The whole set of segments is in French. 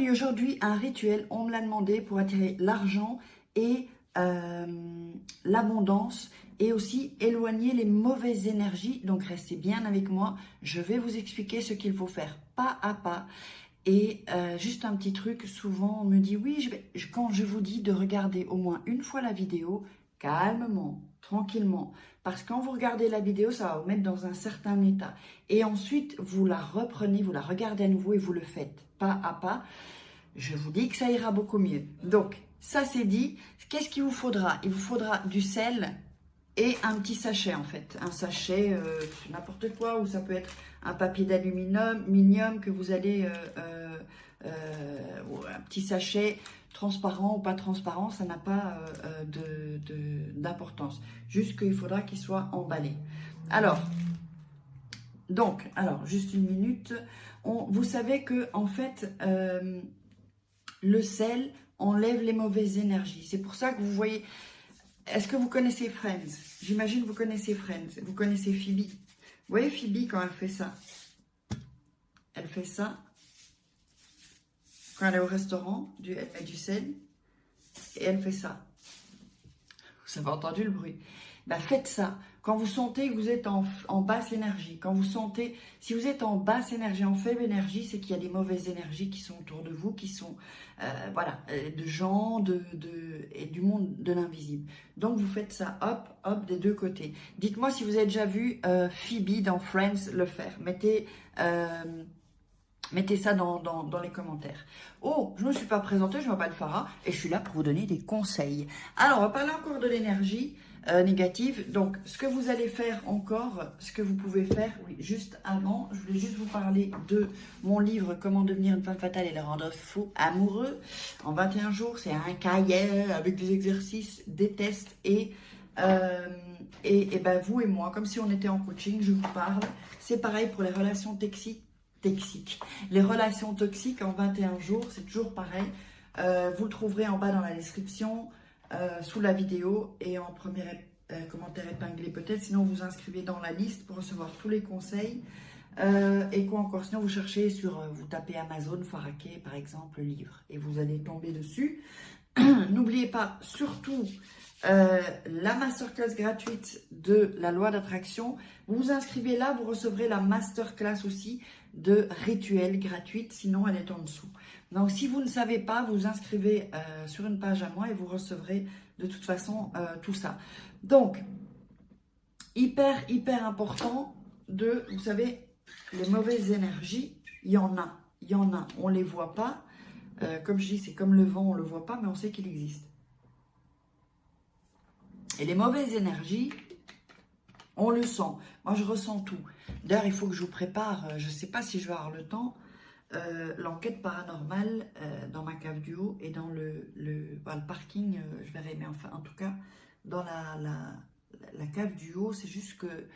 parler aujourd'hui un rituel, on me l'a demandé, pour attirer l'argent et l'abondance et aussi éloigner les mauvaises énergies. Donc restez bien avec moi, je vais vous expliquer ce qu'il faut faire pas à pas. Et juste un petit truc, souvent on me dit oui, quand je vous dis de regarder au moins une fois la vidéo, calmement, tranquillement, parce que quand vous regardez la vidéo, ça va vous mettre dans un certain état. Et ensuite, vous la reprenez, vous la regardez à nouveau et vous le faites pas à pas. Je vous dis que ça ira beaucoup mieux. Donc, ça c'est dit. Qu'est-ce qu'il vous faudra? Il vous faudra du sel et un petit sachet en fait. Un sachet, n'importe quoi, ou ça peut être un papier d'aluminium que vous allez... ou un petit sachet transparent ou pas transparent, ça n'a pas d'importance. Juste qu'il faudra qu'il soit emballé. Alors, juste une minute. Vous savez que en fait... le sel enlève les mauvaises énergies. C'est pour ça que vous voyez... Est-ce que vous connaissez Friends? J'imagine que vous connaissez Friends. Vous connaissez Phoebe. Vous voyez Phoebe quand elle fait ça? Elle fait ça. Quand elle est au restaurant, elle met du sel. Et elle fait ça. Vous avez entendu le bruit? Ben, faites ça. Quand vous sentez que vous êtes en basse énergie, quand vous sentez, si vous êtes en basse énergie, en faible énergie, c'est qu'il y a des mauvaises énergies qui sont autour de vous, qui sont, de gens, et du monde de l'invisible. Donc, vous faites ça, hop, hop, des deux côtés. Dites-moi si vous avez déjà vu Phoebe dans Friends le faire. Mettez ça dans les commentaires. Oh, je ne me suis pas présentée, je m'appelle Farah et je suis là pour vous donner des conseils. Alors, on va parler encore de l'énergie négative. Donc, ce que vous allez faire encore, ce que vous pouvez faire, oui, juste avant, je voulais juste vous parler de mon livre « Comment devenir une femme fatale et le rendre fou amoureux » en 21 jours. C'est un cahier avec des exercices, des tests et ben, vous et moi, comme si on était en coaching, je vous parle. C'est pareil pour les relations toxiques. Les relations toxiques en 21 jours, c'est toujours pareil. Vous le trouverez en bas dans la description, sous la vidéo et en premier commentaire épinglé peut-être. Sinon, vous inscrivez dans la liste pour recevoir tous les conseils. Et quoi encore? Sinon, vous cherchez vous tapez Amazon, Faraké par exemple, livre, et vous allez tomber dessus. N'oubliez pas, surtout, la masterclass gratuite de la loi d'attraction. Vous vous inscrivez là, vous recevrez la masterclass aussi de rituels gratuite, sinon elle est en dessous. Donc si vous ne savez pas, vous vous inscrivez sur une page à moi et vous recevrez de toute façon tout ça. Donc, hyper important vous savez, les mauvaises énergies, il y en a, on ne les voit pas. Comme je dis, c'est comme le vent, on ne le voit pas, mais on sait qu'il existe. Et les mauvaises énergies, on le sent. Moi, je ressens tout. D'ailleurs, il faut que je vous prépare, je ne sais pas si je vais avoir le temps, l'enquête paranormale dans ma cave du haut et dans le parking, je verrai, mais enfin, en tout cas, dans la cave du haut, c'est juste que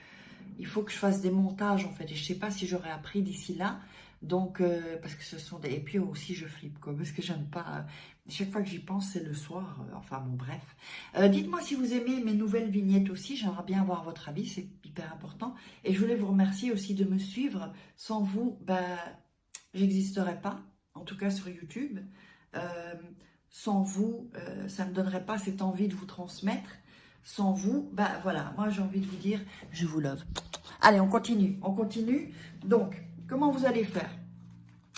il faut que je fasse des montages, en fait, et je ne sais pas si j'aurai appris d'ici là. Donc, parce que ce sont des... Et puis aussi, je flippe, quoi, parce que j'aime pas... chaque fois que j'y pense, c'est le soir. Enfin, bon, bref. Dites-moi si vous aimez mes nouvelles vignettes aussi. J'aimerais bien avoir votre avis, c'est hyper important. Et je voulais vous remercier aussi de me suivre. Sans vous, j'existerais pas, en tout cas sur YouTube. Sans vous, ça ne me donnerait pas cette envie de vous transmettre. Sans vous, voilà, moi j'ai envie de vous dire, je vous love. Allez, on continue. Donc, comment vous allez faire?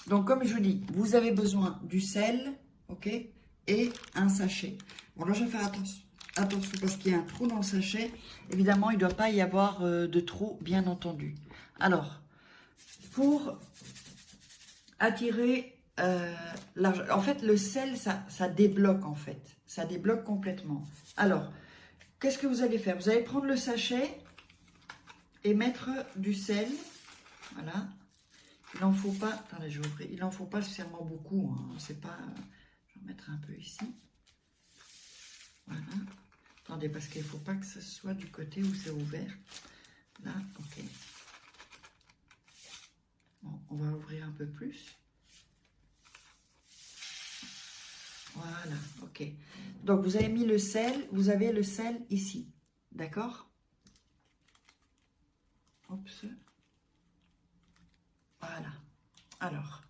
Donc, comme je vous dis, vous avez besoin du sel, ok, et un sachet. Bon, là, je vais faire attention parce qu'il y a un trou dans le sachet. Évidemment, il ne doit pas y avoir de trou, bien entendu. Alors, pour attirer l'argent, en fait, le sel, ça débloque, en fait. Ça débloque complètement. Alors, qu'est-ce que vous allez faire? Vous allez prendre le sachet et mettre du sel. Voilà. Il n'en faut pas, attendez, je vais ouvrir. Il n'en faut pas spécialement beaucoup. Hein. C'est pas. Je vais mettre un peu ici. Voilà. Attendez, parce qu'il ne faut pas que ce soit du côté où c'est ouvert. Là, ok. Bon, on va ouvrir un peu plus. Voilà, ok. Donc, vous avez mis le sel. Vous avez le sel ici. D'accord? Oups. Voilà. Alors,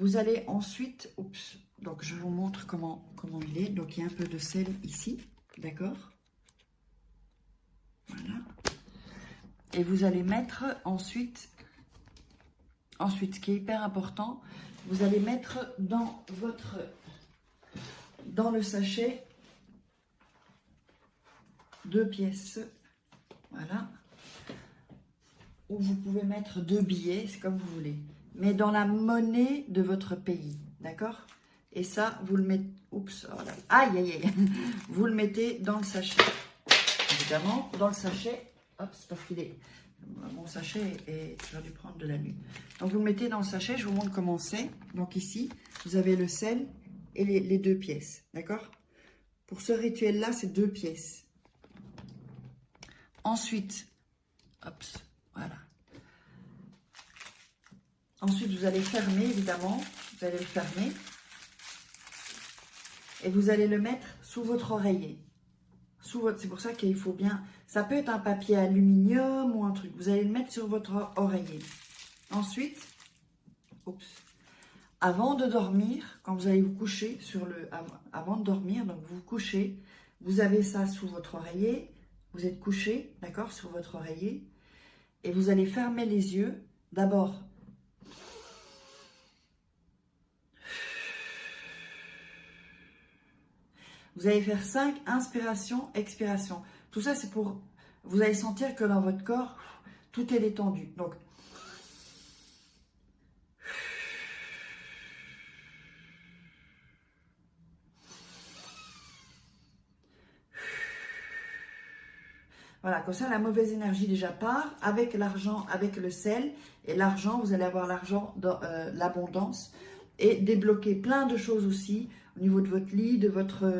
Vous allez ensuite, oups, donc je vous montre comment il est. Donc il y a un peu de sel ici, d'accord? Voilà. Et vous allez mettre ensuite, ce qui est hyper important, vous allez mettre dans le sachet 2 pièces, voilà. Ou vous pouvez mettre 2 billets, c'est comme vous voulez. Mais dans la monnaie de votre pays, d'accord? Et ça, vous le mettez... Oups, oh là, aïe, aïe, aïe. Vous le mettez dans le sachet. Évidemment, dans le sachet... Hop, c'est parce qu'il est... Mon sachet est... J'aurais dû prendre de la nuit. Donc, vous le mettez dans le sachet. Je vous montre comment c'est. Donc, ici, vous avez le sel et les 2 pièces, d'accord? Pour ce rituel-là, c'est 2 pièces. Ensuite, hop, voilà. Ensuite, vous allez fermer, évidemment. Vous allez le fermer. Et vous allez le mettre sous votre oreiller. C'est pour ça qu'il faut bien... Ça peut être un papier aluminium ou un truc. Vous allez le mettre sur votre oreiller. Ensuite, oups, avant de dormir, quand vous allez vous coucher, avant de dormir, donc vous vous couchez, vous avez ça sous votre oreiller. Vous êtes couché, d'accord, sur votre oreiller. Et vous allez fermer les yeux. D'abord... Vous allez faire 5 inspirations, expirations. Tout ça, c'est pour... Vous allez sentir que dans votre corps, tout est détendu. Donc, voilà, comme ça, la mauvaise énergie déjà part. Avec l'argent, avec le sel. Et l'argent, vous allez avoir l'argent dans l'abondance. Et débloquer plein de choses aussi. Au niveau de votre lit, de votre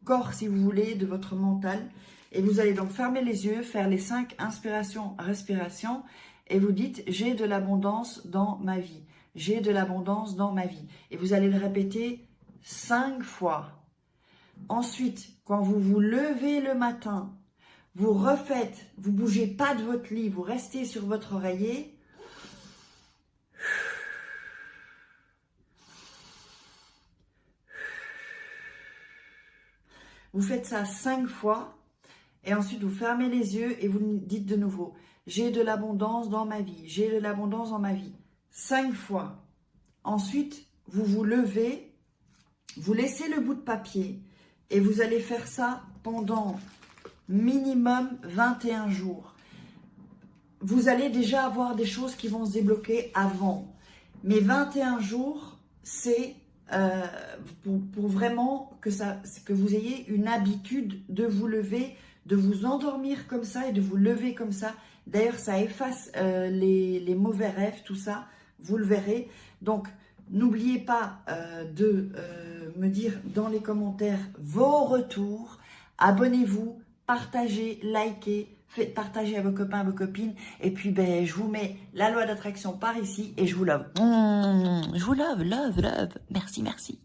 corps si vous voulez, de votre mental. Et vous allez donc fermer les yeux, faire les 5 inspirations, respirations. Et vous dites, j'ai de l'abondance dans ma vie. J'ai de l'abondance dans ma vie. Et vous allez le répéter 5 fois. Ensuite, quand vous vous levez le matin, vous refaites, vous ne bougez pas de votre lit, vous restez sur votre oreiller. Vous faites ça 5 fois et ensuite vous fermez les yeux et vous dites de nouveau « J'ai de l'abondance dans ma vie, j'ai de l'abondance dans ma vie ». 5 fois. Ensuite, vous vous levez, vous laissez le bout de papier et vous allez faire ça pendant minimum 21 jours. Vous allez déjà avoir des choses qui vont se débloquer avant. Mais 21 jours, c'est... pour vraiment que vous ayez une habitude de vous lever, de vous endormir comme ça et de vous lever comme ça. D'ailleurs, ça efface les mauvais rêves, tout ça, vous le verrez. Donc, n'oubliez pas de me dire dans les commentaires vos retours. Abonnez-vous, partagez, likez, faites partager à vos copains, à vos copines. Et puis, ben, je vous mets la loi d'attraction par ici et je vous love. Je vous love, love, love. Merci, merci.